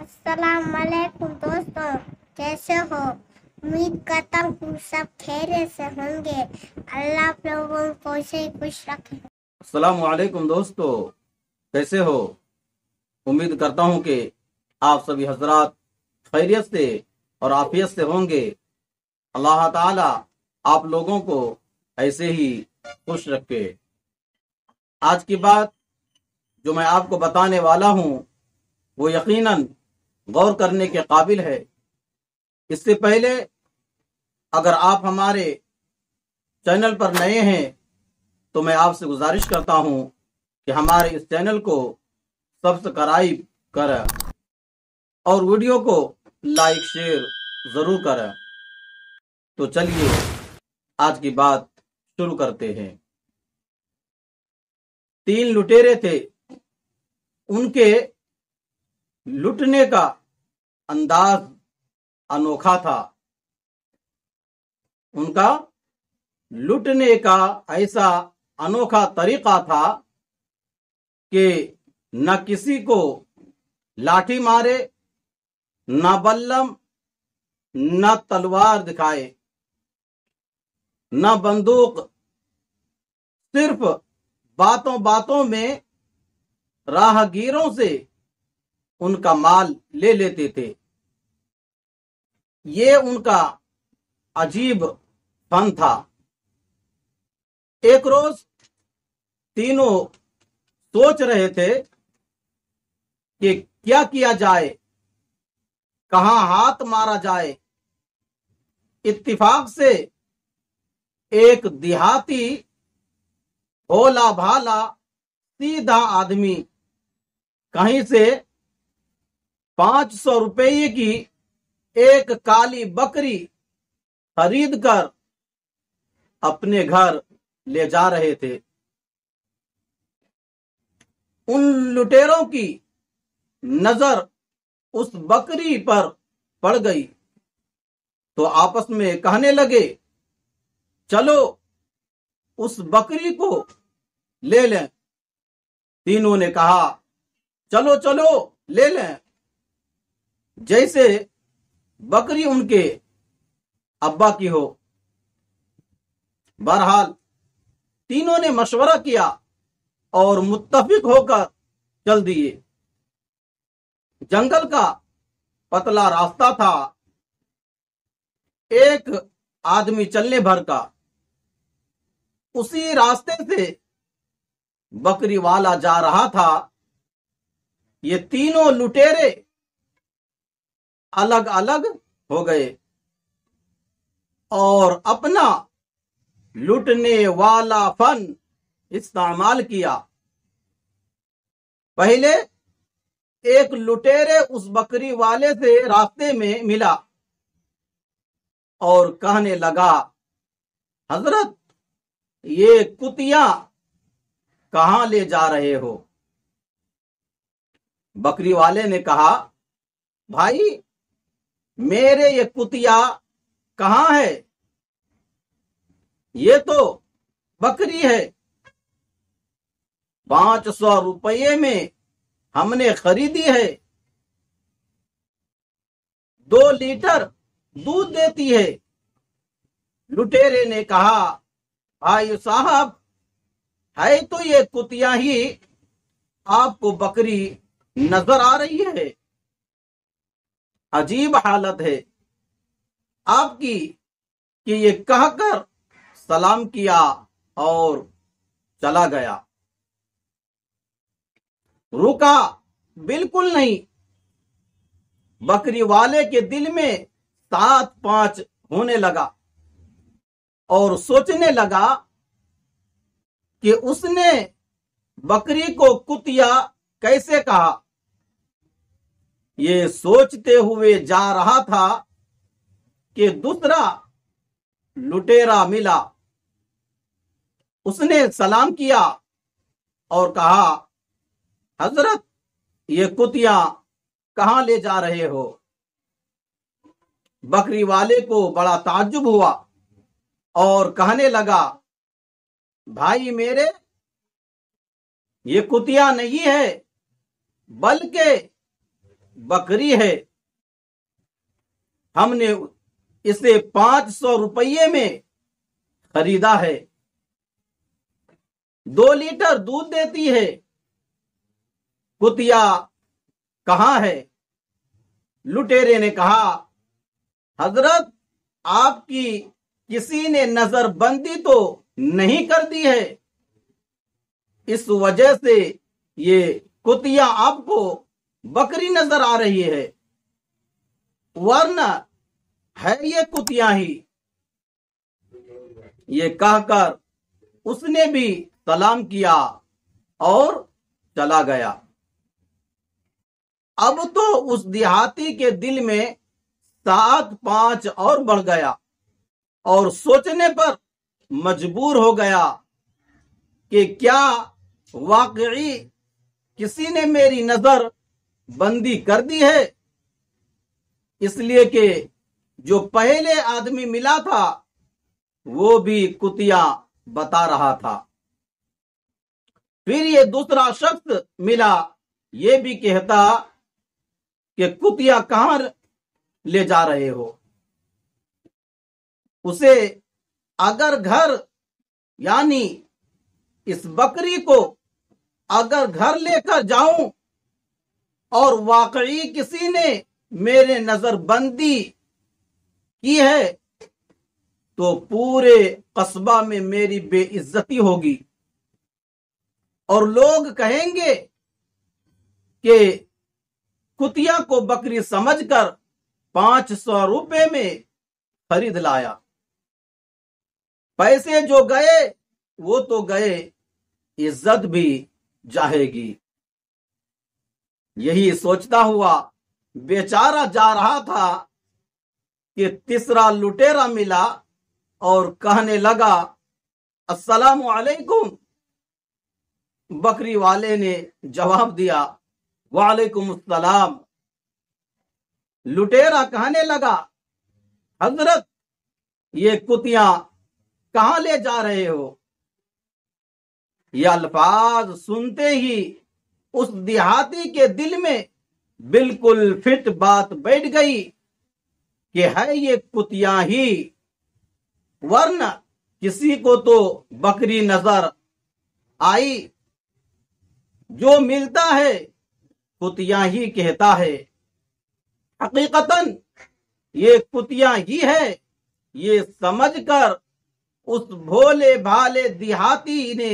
अस्सलाम वालेकुम दोस्तों, कैसे हो? उम्मीद करता हूँ सब खैरियत से होंगे। अल्लाह आप लोगों को ऐसे ही खुश रखे। अस्सलाम वालेकुम दोस्तों, कैसे हो? उम्मीद करता हूं कि आप सभी हजरात खैरियत से और आफियत से होंगे। अल्लाह ताला आप लोगों को ऐसे ही खुश रखे। आज की बात जो मैं आपको बताने वाला हूं वो यकीनन गौर करने के काबिल है। इससे पहले अगर आप हमारे चैनल पर नए हैं तो मैं आपसे गुजारिश करता हूं कि हमारे इस चैनल को सब्सक्राइब करें और वीडियो को लाइक शेयर जरूर करें। तो चलिए आज की बात शुरू करते हैं। 3 लुटेरे थे। उनके लुटने का अंदाज अनोखा था। उनका लुटने का ऐसा अनोखा तरीका था कि न किसी को लाठी मारे, न बल्लम, न तलवार दिखाए, न बंदूक, सिर्फ बातों बातों में राहगीरों से उनका माल ले लेते थे। ये उनका अजीब फन था। एक रोज तीनों सोच रहे थे कि क्या किया जाए, कहां हाथ मारा जाए। इत्तिफाक से एक देहाती भोला भाला सीधा आदमी कहीं से 500 रुपये की एक काली बकरी खरीद कर अपने घर ले जा रहे थे। उन लुटेरों की नजर उस बकरी पर पड़ गई तो आपस में कहने लगे, चलो उस बकरी को ले लें। तीनों ने कहा, चलो चलो ले लें। जैसे बकरी उनके अब्बा की हो। बहरहाल तीनों ने मशवरा किया और मुत्तफिक होकर चल दिए। जंगल का पतला रास्ता था, एक आदमी चलने भर का। उसी रास्ते से बकरी वाला जा रहा था। ये तीनों लुटेरे अलग अलग हो गए और अपना लुटने वाला फन इस्तेमाल किया। पहले एक लुटेरे उस बकरी वाले से रास्ते में मिला और कहने लगा, हजरत ये कुतिया कहां ले जा रहे हो? बकरी वाले ने कहा, भाई मेरे ये कुतिया कहां है? ये तो बकरी है। 500 रुपये में हमने खरीदी है। 2 लीटर दूध देती है। लुटेरे ने कहा, भाई साहब है तो ये कुतिया ही, आपको बकरी नजर आ रही है। अजीब हालत है आपकी कि ये कहकर सलाम किया और चला गया। रुका बिल्कुल नहीं। बकरी वाले के दिल में 7-5 होने लगा और सोचने लगा कि उसने बकरी को कुतिया कैसे कहा। ये सोचते हुए जा रहा था कि दूसरा लुटेरा मिला। उसने सलाम किया और कहा, हजरत ये कुतिया कहां ले जा रहे हो? बकरी वाले को बड़ा ताज्जुब हुआ और कहने लगा, भाई मेरे ये कुतिया नहीं है बल्कि बकरी है, हमने इसे 500 रुपये में खरीदा है, 2 लीटर दूध देती है, कुतिया कहाँ है? लुटेरे ने कहा, हजरत आपकी किसी ने नजरबंदी तो नहीं कर दी है, इस वजह से ये कुतिया आपको बकरी नजर आ रही है, वरना है ये कुतिया ही। ये कहकर उसने भी सलाम किया और चला गया। अब तो उस देहाती के दिल में 7-5 और बढ़ गया और सोचने पर मजबूर हो गया कि क्या वाकई किसी ने मेरी नजर बंदी कर दी है, इसलिए कि जो पहले आदमी मिला था वो भी कुतिया बता रहा था। फिर ये दूसरा शख्स मिला, ये भी कहता कि कुतिया कहां ले जा रहे हो? उसे अगर घर यानी इस बकरी को अगर घर लेकर जाऊं और वाकई किसी ने मेरे नजरबंदी की है तो पूरे कस्बा में मेरी बेइज्जती होगी और लोग कहेंगे कि कुतिया को बकरी समझकर 500 रुपए में खरीद लाया। पैसे जो गए वो तो गए, इज्जत भी जाएगी। यही सोचता हुआ बेचारा जा रहा था कि तीसरा लुटेरा मिला और कहने लगा, अस्सलामु अलैकुम। बकरी वाले ने जवाब दिया, वालेकुम अस्सलाम। लुटेरा कहने लगा, हजरत ये कुतिया कहां ले जा रहे हो? ये अल्फाज सुनते ही उस देहाती के दिल में बिल्कुल फिट बात बैठ गई कि है ये कुतिया ही, वरना किसी को तो बकरी नजर आई। जो मिलता है कुतिया ही कहता है। हकीकतन ये कुतिया ही है, ये समझकर उस भोले भाले देहाती ने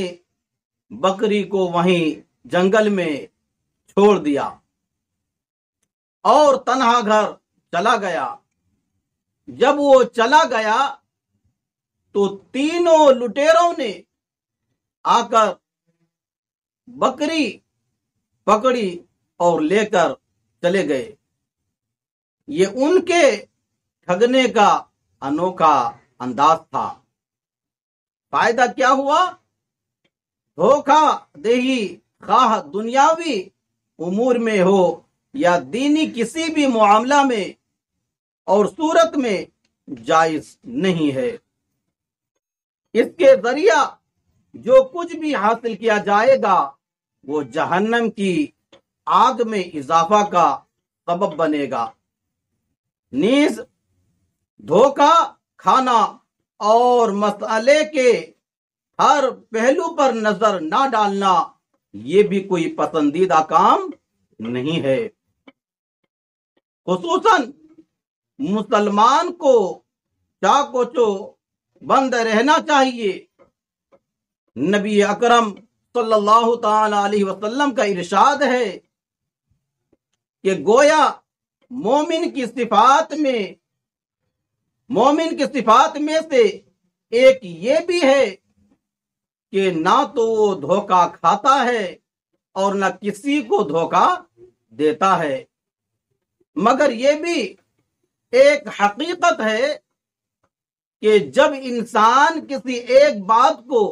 बकरी को वहीं जंगल में छोड़ दिया और तन्हा घर चला गया। जब वो चला गया तो तीनों लुटेरों ने आकर बकरी पकड़ी और लेकर चले गए। ये उनके ठगने का अनोखा अंदाज था। फायदा क्या हुआ? धोखा देही खाह दुनियावी उमूर में हो या दीनी किसी भी मामला में और सूरत में जायज नहीं है। इसके जरिया जो कुछ भी हासिल किया जाएगा वो जहन्नम की आग में इजाफा का सबब बनेगा। नीज धोखा खाना और मसले के हर पहलू पर नजर ना डालना ये भी कोई पसंदीदा काम नहीं है। खुसूसन मुसलमान को चाको बंद रहना चाहिए। नबी अकरम सल्लल्लाहु ताला अलैहि वसल्लम का इरशाद है कि गोया मोमिन की सिफात में से एक ये भी है कि ना तो वो धोखा खाता है और ना किसी को धोखा देता है, मगर ये भी एक हकीकत है कि जब इंसान किसी एक बात को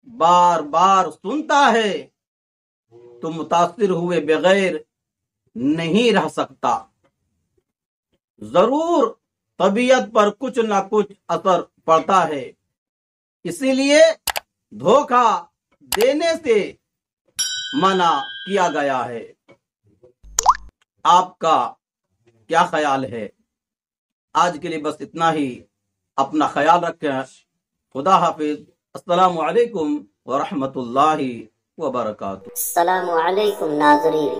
बार बार सुनता है तो मुतासिर हुए बगैर नहीं रह सकता। जरूर तबीयत पर कुछ ना कुछ असर पड़ता है, इसीलिए धोखा देने से मना किया गया है। آپ کا کیا خیال ہے؟ آج کے لیے بس اتنا ہی. اپنا خیال رکھیں. خدا حافظ. السلام علیکم ورحمۃ اللہ وبرکاتہ. السلام علیکم ناظرین،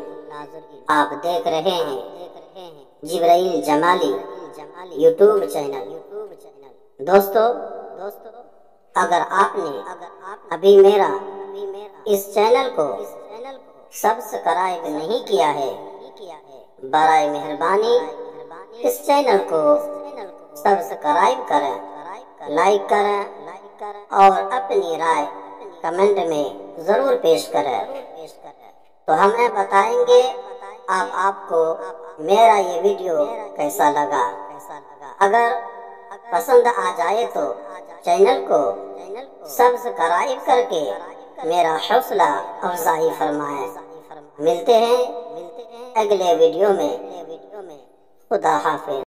آپ دیکھ رہے ہیں جبرائیل جمالی یوٹیوب چینل. دوستو، اگر آپ نے ابھی میرا اس چینل کو سبسکرائب نہیں کیا ہے، برائے مہربانی اس چینل کو سبسکرائب کریں، لائک کریں اور اپنی رائے کمنٹ میں ضرور پیش کریں، تو ہمیں بتائیں گے آپ کو میرا یہ ویڈیو کیسا لگا. اگر پسند آ جائے تو چینل کو سبسکرائب کر کے میرا حوصلہ افزائی فرمائیں. ملتے ہیں اگلے ویڈیو میں. خدا حافظ.